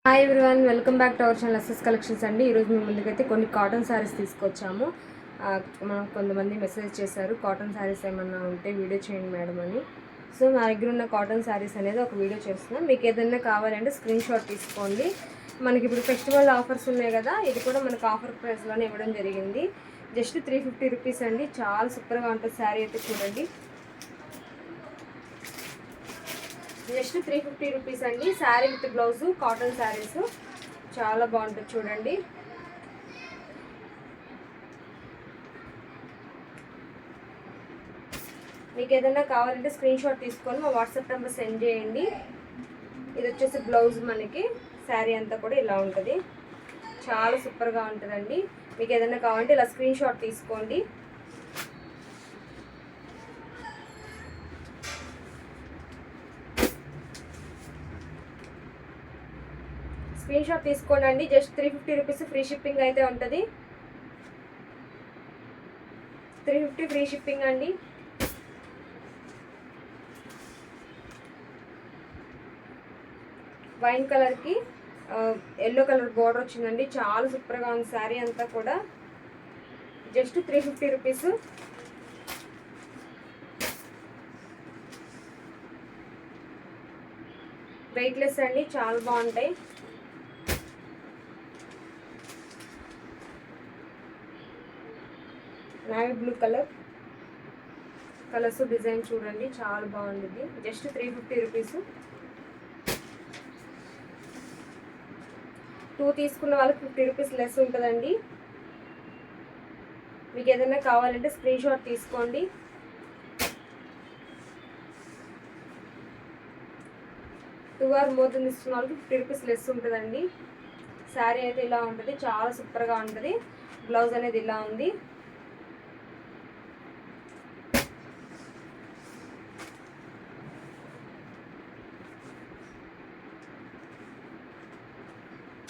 Hi everyone, welcome back to our channel SS collections అండి. ఈరోజు మీ ముందుకైతే కొన్ని కాటన్ శారీస్ తీసుకొచ్చాము. మనం కొంతమంది మెసేజ్ చేశారు కాటన్ శారీస్ ఏమన్నా ఉంటే వీడియో చేయండి మేడం అని. సో నా దగ్గర ఉన్న కాటన్ శారీస్ అనేది ఒక వీడియో చేస్తున్నాం. మీకు ఏదైనా కావాలంటే స్క్రీన్ షాట్ తీసుకోండి. మనకి ఇప్పుడు ఫెస్టివల్ ఆఫర్స్ ఉన్నాయి కదా, ఇది కూడా మనకు ఆఫర్ ప్రైస్లోనే ఇవ్వడం జరిగింది. జస్ట్ 350 రూపీస్ అండి. చాలా సూపర్గా ఉంటుంది శారీ అయితే చూడండి. జస్ట్ 350 రూపీస్ అండి. Sari with blouse, cotton saris చాలా బాగుంటుంది చూడండి. మీకు ఏదైనా కావాలంటే స్క్రీన్ షాట్ తీసుకొని మా వాట్సాప్ నెంబర్ సెండ్ చేయండి. ఇది వచ్చేసి బ్లౌజ్, మనకి శారీ అంతా కూడా ఇలా ఉంటుంది. చాలా సూపర్గా ఉంటుందండి. మీకు ఏదైనా కావాలంటే ఇలా స్క్రీన్ షాట్ తీసుకోండి. స్క్రీన్ షాట్ తీసుకోండి. జస్ట్ 350 రూపీస్ ఫ్రీ షిప్పింగ్ అయితే ఉంటుంది. 350 ఫ్రీ షిప్పింగ్ అండి. వైన్ కలర్కి ఎల్లో కలర్ బార్డర్ వచ్చిందండి. చాలా సూపర్గా ఉంది శారీ అంతా కూడా. Just 350 rupees. వెయిట్లెస్ అండి, చాలా బాగుంటాయి. నావీ బ్లూ కలర్స్ డిజైన్ చూడండి, చాలా బాగుంది. Just 350 rupees. 2 తీసుకున్న వాళ్ళకి 50 రూపీస్ లెస్ ఉంటుందండి. మీకు ఏదైనా కావాలంటే స్క్రీన్ షాట్ తీసుకోండి. టూ ఆర్ మోర్ దెన్ తీసుకున్న వాళ్ళకి 50 రూపీస్ లెస్ ఉంటుందండి. శారీ అయితే ఇలా ఉంటుంది, చాలా సూపర్గా ఉంటుంది. బ్లౌజ్ అనేది ఇలా ఉంది.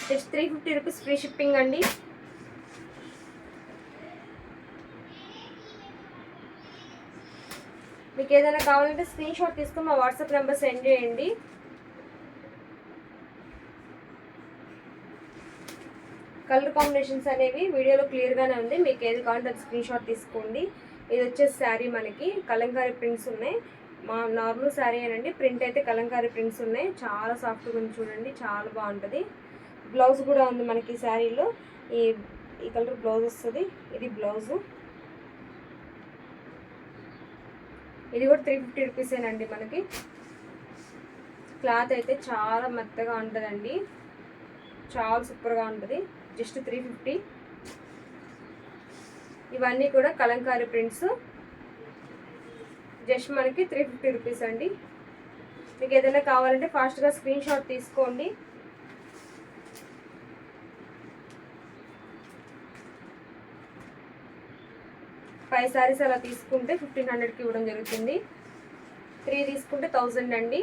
జస్ట్ 350 రూపీస్ ఫ్రీ షిప్పింగ్ అండి. మీకు ఏదైనా కావాలంటే స్క్రీన్ షాట్ తీసుకొని మా వాట్సాప్ నెంబర్ సెండ్ చేయండి. కలర్ కాంబినేషన్స్ అనేవి వీడియోలో క్లియర్గానే ఉంది. మీకు ఏది కావాలంటే అది స్క్రీన్ షాట్ తీసుకోండి. ఇది వచ్చేసి శారీ మనకి కలంకారీ ప్రింట్స్ ఉన్నాయి. మా నార్మల్ శారీ అనండి, ప్రింట్ అయితే కలంకారీ ప్రింట్స్ ఉన్నాయి. చాలా సాఫ్ట్గా ఉంది చూడండి, చాలా బాగుంటుంది. బ్లౌజ్ కూడా ఉంది మనకి శారీలో. ఈ కలర్ బ్లౌజ్ వస్తుంది. ఇది బ్లౌజు. ఇది కూడా 350 రూపీసేనండి. మనకి క్లాత్ అయితే చాలా మెత్తగా ఉంటుందండి, చాలా సూపర్గా ఉంటుంది. జస్ట్ 350. ఇవన్నీ కూడా కలంకారీ ప్రింట్స్. జస్ట్ మనకి 350 రూపీస్ అండి. మీకు ఏదైనా కావాలంటే ఫాస్ట్గా స్క్రీన్ షాట్ తీసుకోండి. ఫైవ్ శారీస్ అలా తీసుకుంటే 1500కి ఇవ్వడం జరుగుతుంది. 3 తీసుకుంటే 1000 అండి.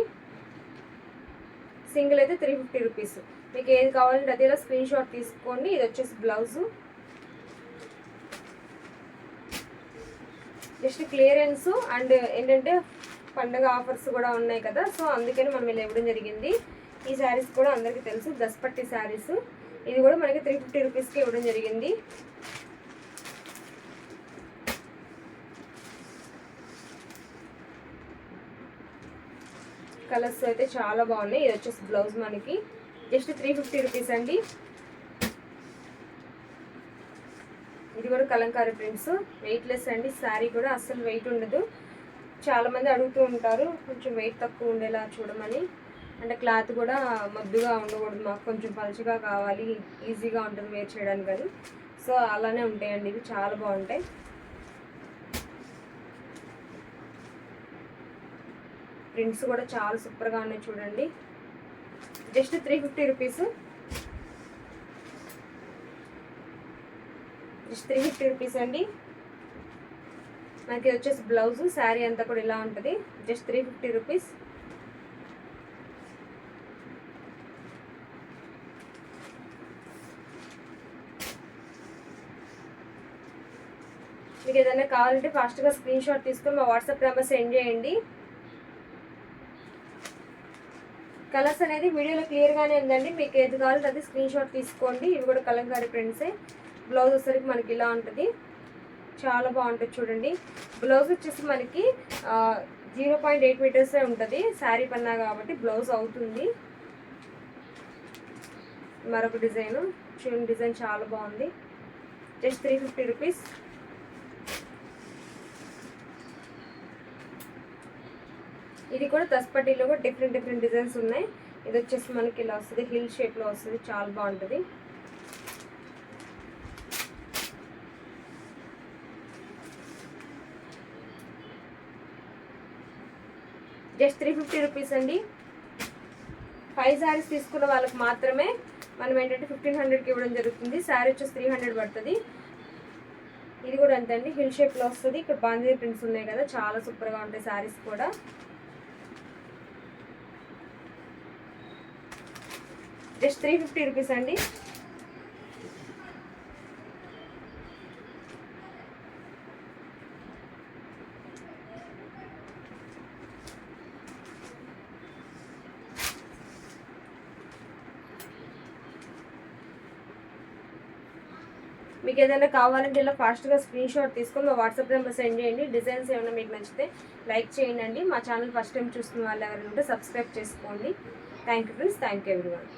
సింగిల్ అయితే 350 రూపీస్. మీకు ఏది కావాలంటే అదేలా స్క్రీన్ షాట్ తీసుకోండి. ఇది వచ్చేసి బ్లౌజు. జస్ట్ క్లియరెన్స్ అండ్ ఏంటంటే పండుగ ఆఫర్స్ కూడా ఉన్నాయి కదా, సో అందుకని మనం ఇలా ఇవ్వడం జరిగింది. ఈ శారీస్ కూడా అందరికీ తెలుసు, దస్పట్టి శారీస్. ఇది కూడా మనకి 350 రూపీస్కి ఇవ్వడం జరిగింది. కలర్స్ అయితే చాలా బాగున్నాయి. ఇది వచ్చేసి బ్లౌజ్ మనకి. జస్ట్ 350 రూపీస్ అండి. ఇది కూడా కలంకారీ ప్రింట్స్. వెయిట్లెస్ అండి. శారీ కూడా అస్సలు వెయిట్ ఉండదు. చాలామంది అడుగుతూ ఉంటారు కొంచెం వెయిట్ తక్కువ ఉండేలా చూడమని. అంటే క్లాత్ కూడా మద్దుగా ఉండకూడదు, మాకు కొంచెం పలుచగా కావాలి, ఈజీగా ఉంటుంది వేర్ చేయడానికి అని. సో అలానే ఉంటాయండి. ఇవి చాలా బాగుంటాయి. ప్రింట్స్ కూడా చాలా సూపర్గా ఉన్నాయి చూడండి. Just 350 rupees. జస్ట్ 350 రూపీస్ అండి. మనకి వచ్చేసి బ్లౌజు, శారీ అంతా కూడా ఇలా ఉంటుంది. Just 350 rupees. మీకు ఏదైనా కావాలంటే ఫాస్ట్గా స్క్రీన్ షాట్ తీసుకొని మా వాట్సాప్ నెంబర్ సెండ్ చేయండి. కలర్స్ అనేది వీడియోలో క్లియర్గానే ఉందండి. మీకు ఏది కావాలంటే అది స్క్రీన్ షాట్ తీసుకోండి. ఇవి కూడా కలంకారీ ప్రింట్సే. బ్లౌజ్ వచ్చేసరికి మనకి ఇలా ఉంటుంది, చాలా బాగుంటుంది చూడండి. బ్లౌజ్ వచ్చేసి మనకి 0.8 మీటర్సే ఉంటుంది. శారీ పన్నా కాబట్టి బ్లౌజ్ అవుతుంది. మరొక డిజైన్ చూడండి, డిజైన్ చాలా బాగుంది. Just 350 rupees. ఇది కూడా దస్పట్టీలో కూడా డిఫరెంట్ డిజైన్స్ ఉన్నాయి. ఇది వచ్చేసి మనకి ఇలా వస్తుంది, హిల్ షేప్లో వస్తుంది, చాలా బాగుంటుంది. జస్ట్ 350 రూపీస్ అండి. 5 శారీస్ తీసుకున్న వాళ్ళకి మాత్రమే మనం ఏంటంటే 1500కి ఇవ్వడం జరుగుతుంది. శారీ వచ్చేసి 300 పడుతుంది. ఇది కూడా అంతే అండి, హిల్ షేప్లో వస్తుంది. ఇక్కడ బాంధీ ప్రింట్స్ ఉన్నాయి కదా, చాలా సూపర్గా ఉంటాయి శారీస్ కూడా. జస్ట్ 350 రూపీస్ అండి. మీకు ఏదైనా కావాలంటే ఇలా ఫాస్ట్గా స్క్రీన్ షాట్ తీసుకొని మా వాట్సాప్ నెంబర్ సెండ్ చేయండి. డిజైన్స్ ఏమైనా మీకు నచ్చితే లైక్ చేయండి. మా ఛానల్ ఫస్ట్ టైం చూస్తున్న వాళ్ళు ఎవరైనా ఉంటే సబ్స్క్రైబ్ చేసుకోండి. Thank you friends, thank you everyone.